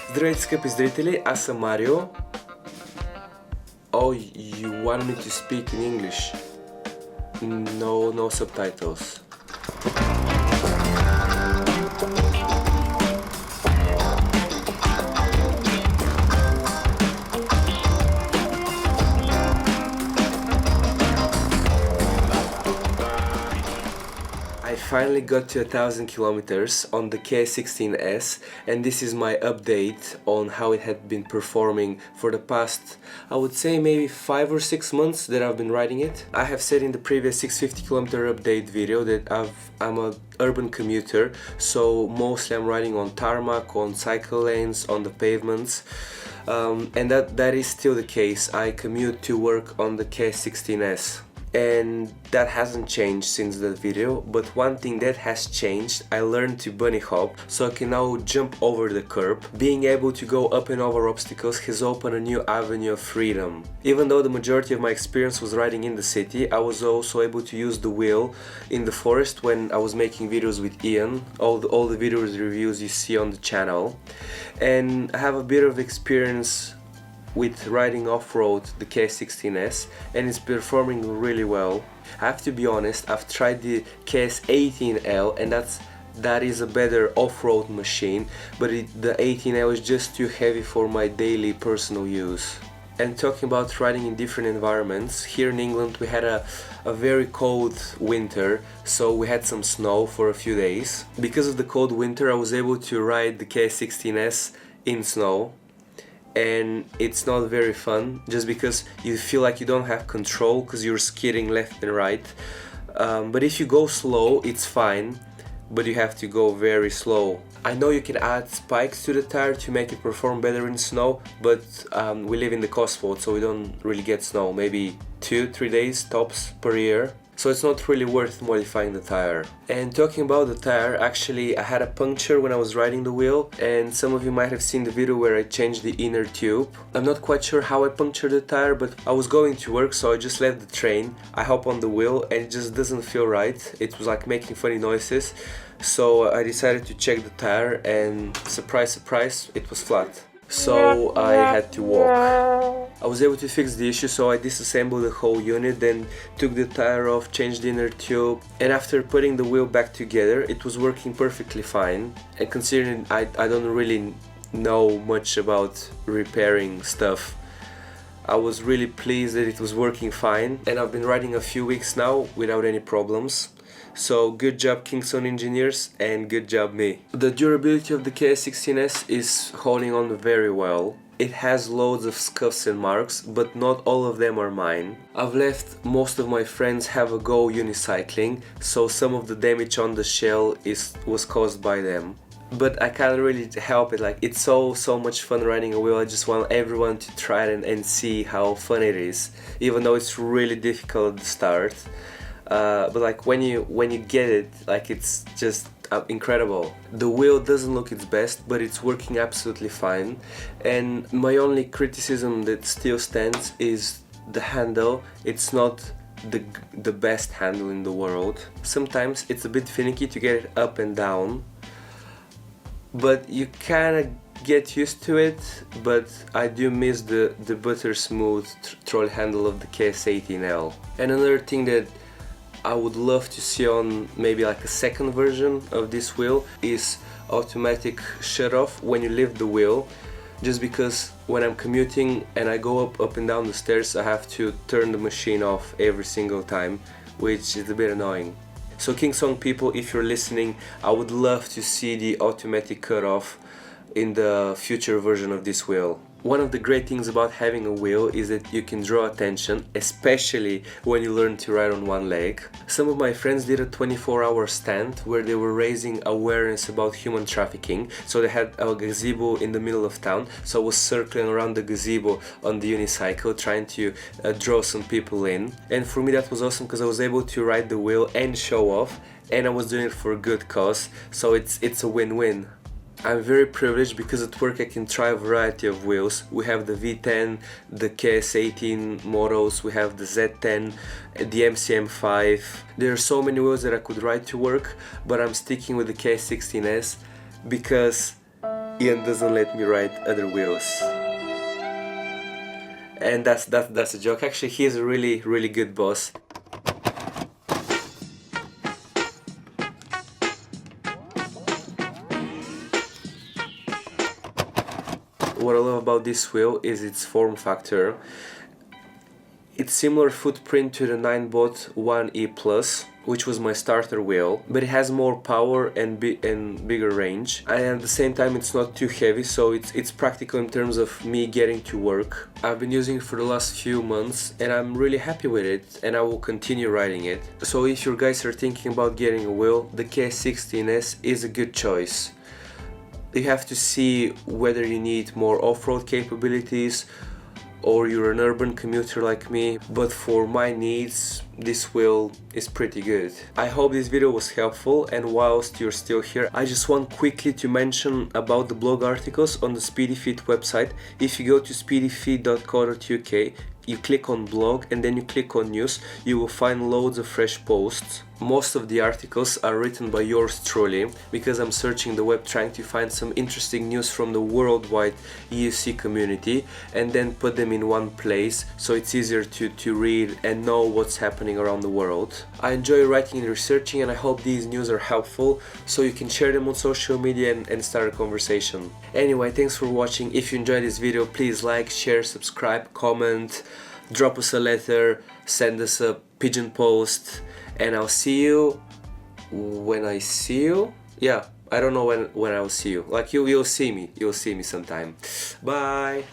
Здравейте, скъпи зрители, аз съм Марио. Oh, you want me to speak in English? No subtitles. I finally got to 1,000 kilometers on the KS-16S, and this is my update on how it had been performing for the past, I would say, maybe 5 or 6 months that I've been riding it. I have said in the previous 650 kilometer update video that I'm an urban commuter, so mostly I'm riding on tarmac, on cycle lanes, on the pavements, and that is still the case. I commute to work on the KS-16S. And that hasn't changed since that video, but one thing that has changed, I learned to bunny hop, so I can now jump over the curb. Being able to go up and over obstacles has opened a new avenue of freedom. Even though the majority of my experience was riding in the city, I was also able to use the wheel in the forest when I was making videos with Ian, all the videos reviews you see on the channel. And I have a bit of experience with riding off-road the KS-16S, and it's performing really well. I have to be honest, I've tried the KS-18L, and that is a better off-road machine, but the 18L is just too heavy for my daily personal use. And talking about riding in different environments, here in England we had a very cold winter, so we had some snow for a few days. Because of the cold winter, I was able to ride the KS-16S in snow. And it's not very fun, just because you feel like you don't have control because you're skidding left and right. But if you go slow, it's fine, but you have to go very slow. I know you can add spikes to the tire to make it perform better in snow, but we live in the Cotswolds, so we don't really get snow, maybe 2-3 days tops per year. So it's not really worth modifying the tire. And talking about the tire, actually I had a puncture when I was riding the wheel, and some of you might have seen the video where I changed the inner tube. I'm not quite sure how I punctured the tire, but I was going to work, so I just left the train. I hop on the wheel and it just doesn't feel right. It was like making funny noises. So I decided to check the tire, and surprise, surprise, it was flat. So I had to walk. I was able to fix the issue, so I disassembled the whole unit, then took the tire off, changed the inner tube, and after putting the wheel back together, it was working perfectly fine. And considering I don't really know much about repairing stuff, I was really pleased that it was working fine, and I've been riding a few weeks now without any problems. So good job KingSong engineers, and good job me. The durability of the KS-16S is holding on very well. It has loads of scuffs and marks, but not all of them are mine. I've let most of my friends have a go unicycling, so some of the damage on the shell was caused by them. But I can't really help it, like it's so much fun riding a wheel. I just want everyone to try it and see how fun it is, even though it's really difficult at the start. But like when you get it, like it's just incredible. The wheel doesn't look its best, but it's working absolutely fine. And my only criticism that still stands is the handle. It's not the best handle in the world. Sometimes it's a bit finicky to get it up and down, but you kinda get used to it. But I do miss the butter smooth troll handle of the KS-18L. And another thing that I would love to see on maybe like a second version of this wheel is automatic shut off when you lift the wheel, just because when I'm commuting and I go up and down the stairs, I have to turn the machine off every single time, which is a bit annoying. So KingSong people, if you're listening, I would love to see the automatic cut off in the future version of this wheel. One of the great things about having a wheel is that you can draw attention, especially when you learn to ride on one leg. Some of my friends did a 24-hour stand where they were raising awareness about human trafficking. So they had a gazebo in the middle of town, so I was circling around the gazebo on the unicycle trying to draw some people in. And for me that was awesome because I was able to ride the wheel and show off, and I was doing it for a good cause, so it's a win-win. I'm very privileged because at work I can try a variety of wheels. We have the V10, the KS-18 models, we have the Z10, the MCM5. There are so many wheels that I could ride to work, but I'm sticking with the KS-16S because Ian doesn't let me ride other wheels. And that's a joke. Actually, he is a really good boss. What I love about this wheel is its form factor. It's similar footprint to the 9bot 1E Plus, which was my starter wheel, but it has more power and bigger range. And at the same time, it's not too heavy, so it's practical in terms of me getting to work. I've been using it for the last few months and I'm really happy with it, and I will continue riding it. So if you guys are thinking about getting a wheel, the KS-16S is a good choice. You have to see whether you need more off-road capabilities or you're an urban commuter like me, but for my needs this wheel is pretty good. I hope this video was helpful, and whilst you're still here, I just want quickly to mention about the blog articles on the SpeedyFit website. If you go to speedyfit.co.uk, you click on blog and then you click on news, you will find loads of fresh posts. Most of the articles are written by yours truly, because I'm searching the web trying to find some interesting news from the worldwide EUC community and then put them in one place so it's easier to read and know what's happening around the world. I enjoy writing and researching, and I hope these news are helpful so you can share them on social media and start a conversation. Anyway, thanks for watching. If you enjoyed this video, please like, share, subscribe, comment, drop us a letter, send us a pigeon post, and I'll see you when I see you. Yeah, I don't know when I'll see you. Like you'll see me sometime. Bye.